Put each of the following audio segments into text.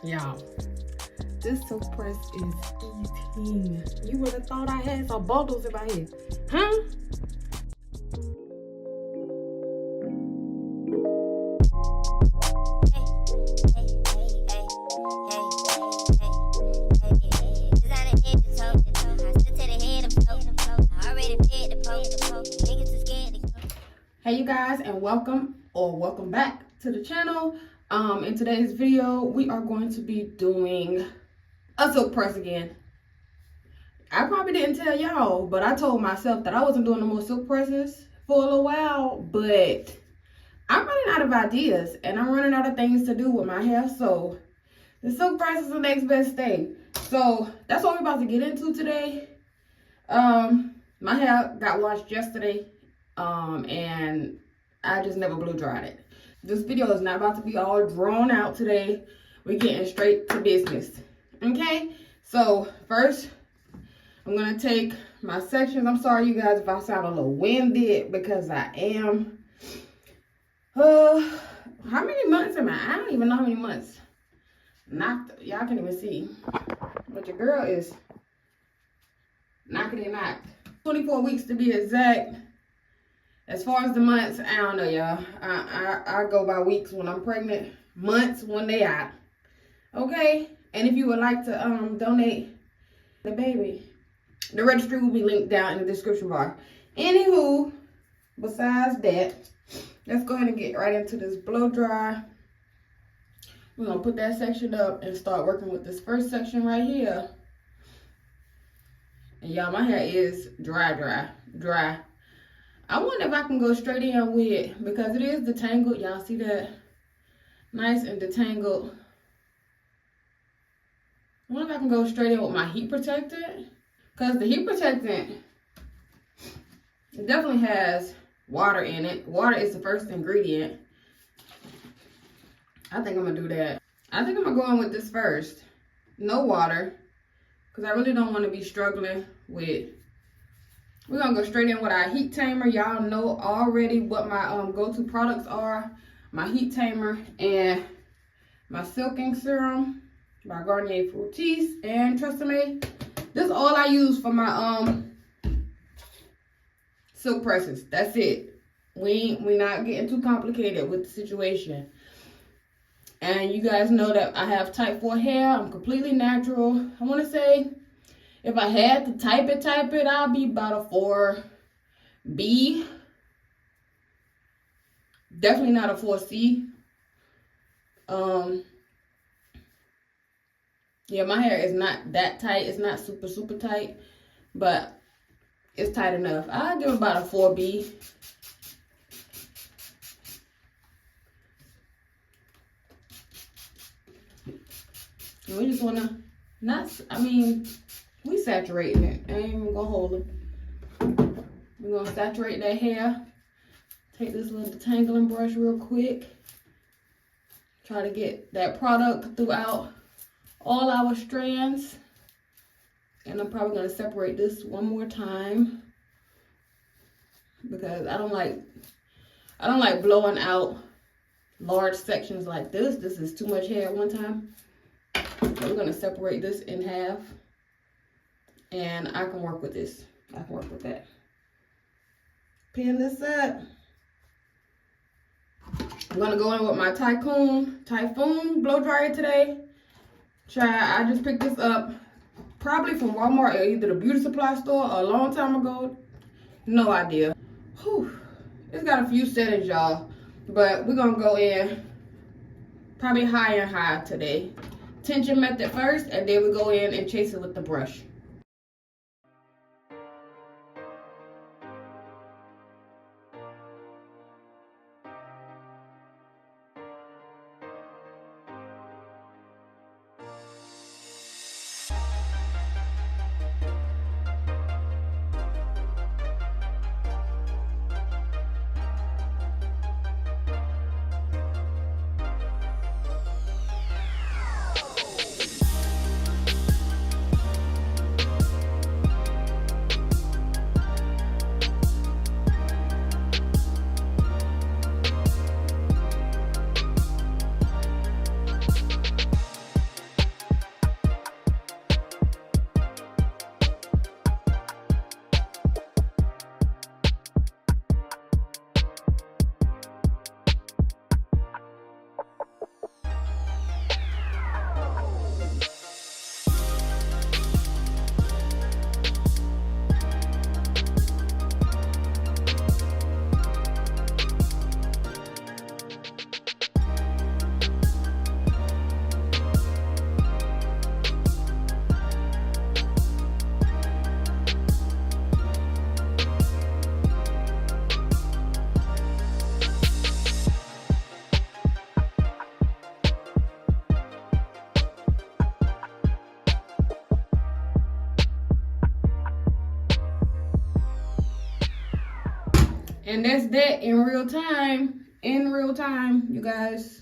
Y'all, this silk press is eating. You would have thought I had some bundles in my head. Huh? Hey you guys, and welcome back to the channel. In today's video we are going to be doing a silk press again. I probably didn't tell y'all, but I told myself that I wasn't doing no more silk presses for a little while, but I'm running out of ideas and I'm running out of things to do with my hair, so the silk press is the next best thing. So that's what we're about to get into today. My hair got washed yesterday, and I just never blow dried it. This video is not about to be all drawn out today. We're getting straight to business. Okay? So first, I'm gonna take my sections. I'm sorry you guys if I sound a little winded because I am. How many months am I? I don't even know how many months. Y'all can't even see. But your girl is knocking it knocked. 24 weeks to be exact. As far as the months, I don't know, y'all. I go by weeks when I'm pregnant, months when they out. Okay? And if you would like to donate the baby, the registry will be linked down in the description bar. Anywho, besides that, let's go ahead and get right into this blow dry. We're gonna put that section up and start working with this first section right here. And y'all, my hair is dry. I wonder if I can go straight in with, because it is detangled. Y'all see that? Nice and detangled. I wonder if I can go straight in with my heat protectant. Because the heat protectant, it definitely has water in it. Water is the first ingredient. I think I'm going to do that. I think I'm going to go in with this first. No water. Because I really don't want to be struggling with. We're going to go straight in with our heat tamer. Y'all know already what my go-to products are. My heat tamer and my silking serum by Garnier Fructis and Tresemme. This is all I use for my silk presses. That's it. We not getting too complicated with the situation. And you guys know that I have type 4 hair. I'm completely natural. I want to say, if I had to type it, I'll be about a 4B. Definitely not a 4C. Yeah, my hair is not that tight. It's not super tight, but it's tight enough. I'll give it about a 4B. And we just want to, we saturating it. I ain't even gonna hold it. We're gonna saturate that hair. Take this little detangling brush real quick. Try to get that product throughout all our strands. And I'm probably gonna separate this one more time because I don't like blowing out large sections like this. This is too much hair at one time. So we're gonna separate this in half. And I can work with this. I can work with that. Pin this up. I'm gonna go in with my Typhoon blow dryer today. I just picked this up probably from Walmart or either the beauty supply store a long time ago. No idea. Whew. It's got a few settings, y'all. But we're gonna go in probably high and high today. Tension method first, and then we go in and chase it with the brush. And that's that in real time. In real time, you guys.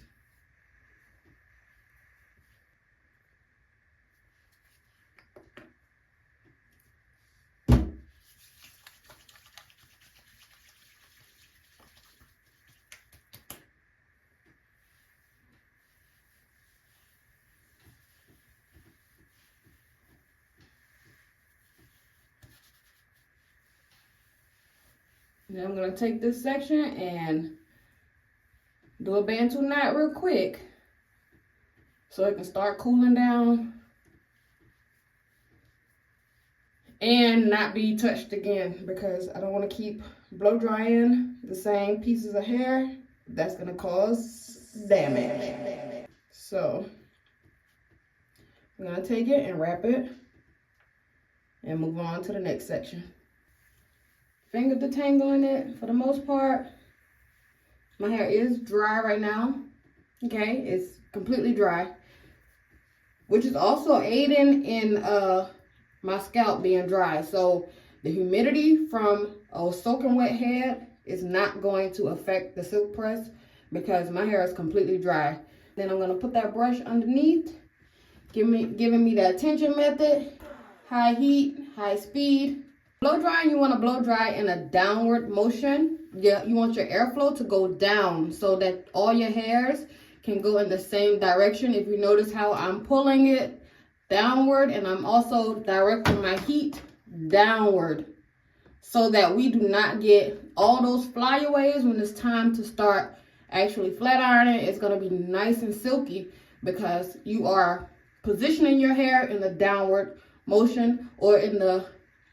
Now I'm gonna take this section and do a bantu knot real quick so it can start cooling down and not be touched again, because I don't want to keep blow drying the same pieces of hair. That's gonna cause damage. So I'm gonna take it and wrap it and move on to the next section. Finger detangling it for the most part. My hair is dry right now. Okay, it's completely dry, which is also aiding in my scalp being dry. So the humidity from a soaking wet head is not going to affect the silk press because my hair is completely dry. Then I'm gonna put that brush underneath, giving me the attention method, high heat, high speed. Blow drying, you want to blow dry in a downward motion. Yeah, you want your airflow to go down so that all your hairs can go in the same direction. If you notice how I'm pulling it downward, and I'm also directing my heat downward so that we do not get all those flyaways when it's time to start actually flat ironing. It's going to be nice and silky because you are positioning your hair in the downward motion or in the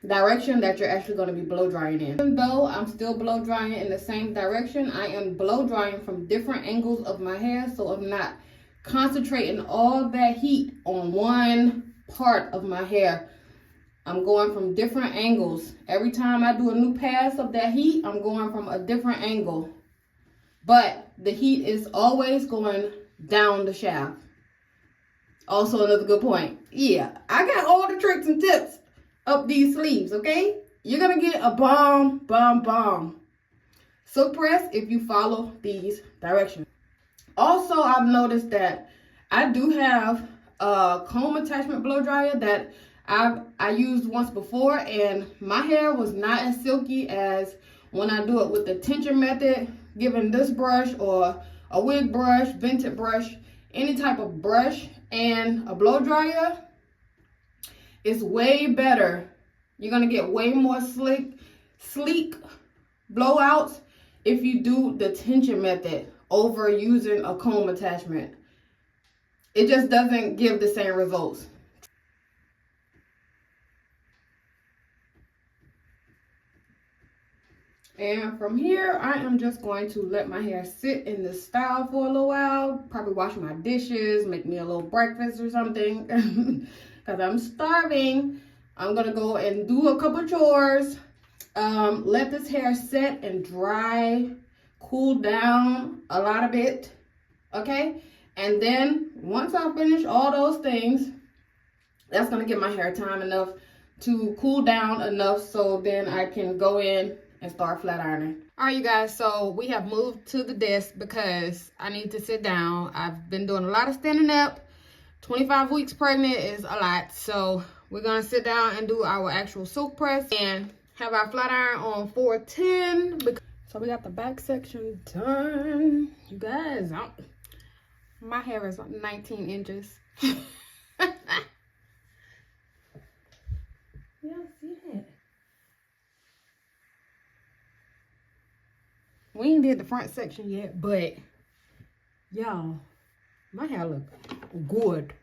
direction that you're actually going to be blow drying in. Even though I'm still blow drying in the same direction, I am blow drying from different angles of my hair, so I'm not concentrating all that heat on one part of my hair. I'm going from different angles. Every time I do a new pass of that heat, I'm going from a different angle. But the heat is always going down the shaft. Also another good point. Yeah, I got all the tricks and tips up these sleeves, okay? You're gonna get a bomb silk press if you follow these directions. Also, I've noticed that I do have a comb attachment blow dryer that I used once before, and my hair was not as silky as when I do it with the tension method, given this brush or a wig brush, vented brush, any type of brush and a blow dryer. It's way better. You're gonna get way more sleek blowouts if you do the tension method over using a comb attachment. It just doesn't give the same results. And from here, I am just going to let my hair sit in this style for a little while. Probably wash my dishes, make me a little breakfast or something. Because I'm starving. I'm going to go and do a couple chores. Let this hair set and dry, cool down a lot of it. Okay? And then once I finish all those things, that's going to give my hair time enough to cool down enough so then I can go in and start flat ironing. All right, you guys, so we have moved to the desk because I need to sit down. I've been doing a lot of standing up. 25 weeks pregnant is a lot, so we're gonna sit down and do our actual silk press and have our flat iron on 410. So we got the back section done. You guys, my hair is 19 inches. Yeah, see that? We ain't did the front section yet, but y'all, my hair look good.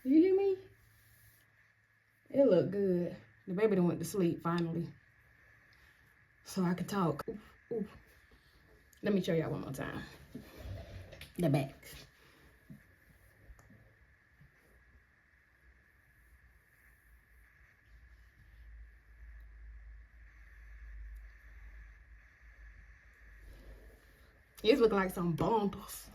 You hear me? It look good. The baby done went to sleep finally, so I can talk. Oof, oof. Let me show y'all one more time. The back. It's looking like some bundles.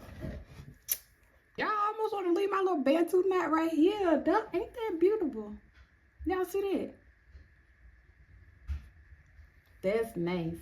Y'all almost want to leave my little bantu knot right here. Ain't that beautiful? Y'all see that? That's nice.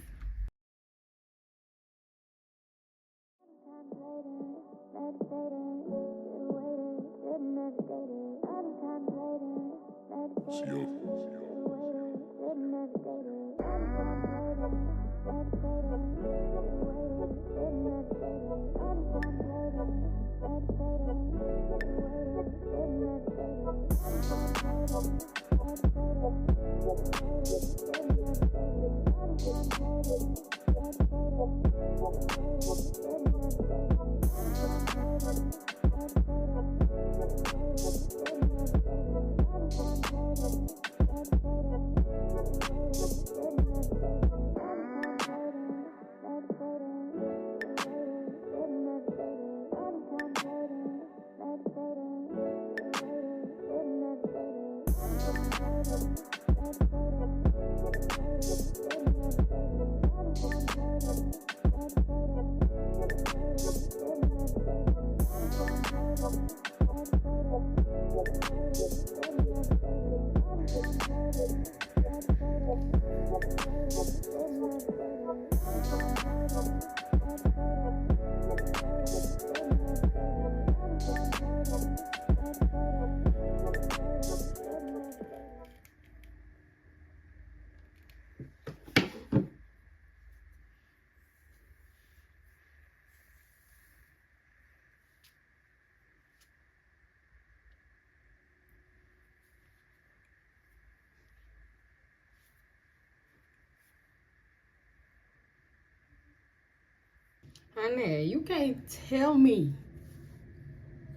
Honey, you can't tell me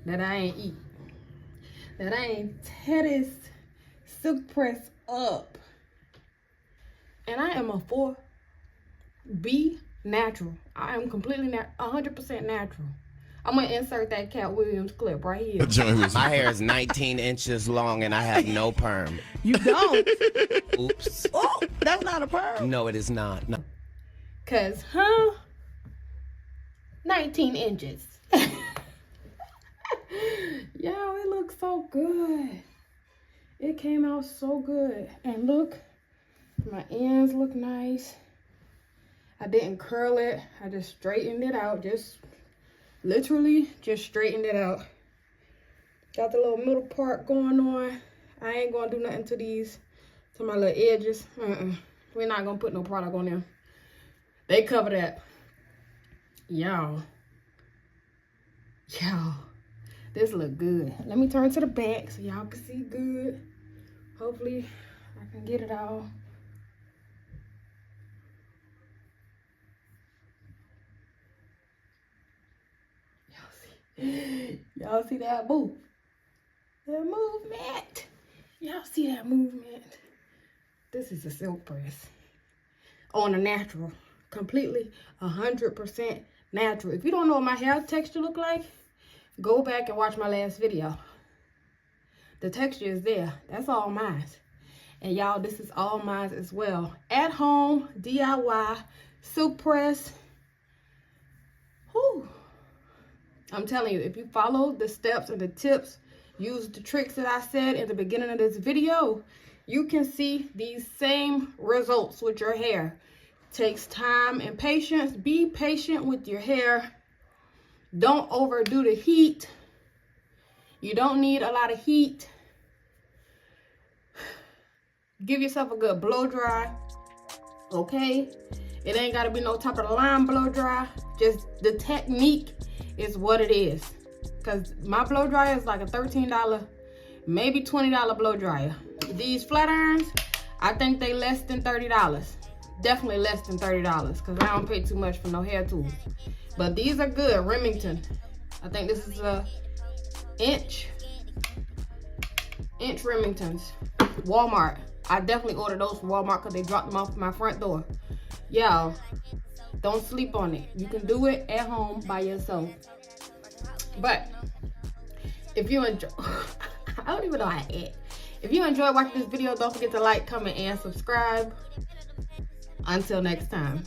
that I ain't eat. That I ain't tear this silk press up. And I am a 4B natural. I am completely 100% natural. I'm gonna insert that Cat Williams clip right here. My hair is 19 inches long and I have no perm. You don't? Oops. Oh, that's not a perm. No, it is not. No. Cause, 19 inches. Yo, it looks so good. It came out so good. And look, my ends look nice. I didn't curl it. I just straightened it out. Literally just straightened it out. Got the little middle part going on. I ain't gonna do nothing to my little edges. We're not gonna put no product on them. They cover that. Y'all, this look good. Let me turn to the back so y'all can see good. Hopefully I can get it all. Y'all see that move? That movement. Y'all see that movement? This is a silk press on a natural, completely 100% natural. If you don't know what my hair texture look like, go back and watch my last video. The texture is there. That's all mine. And y'all, this is all mine as well. At home, DIY, silk press. Whew. I'm telling you, if you follow the steps and the tips, use the tricks that I said in the beginning of this video, you can see these same results with your hair. Takes time and patience. Be patient with your hair. Don't overdo the heat. You don't need a lot of heat. Give yourself a good blow dry. Okay? It ain't got to be no top of the line blow dry. Just the technique is what it is. Because my blow dryer is like a $13, maybe $20 blow dryer. These flat irons, I think they less than $30. Definitely less than $30 because I don't pay too much for no hair tools. But these are good. Remington. I think this is a inch Remingtons. Walmart. I definitely ordered those from Walmart because they dropped them off my front door. Y'all, don't sleep on it. You can do it at home by yourself. But if you enjoy, I don't even know how to act. If you enjoyed watching this video, don't forget to like, comment, and subscribe. Until next time.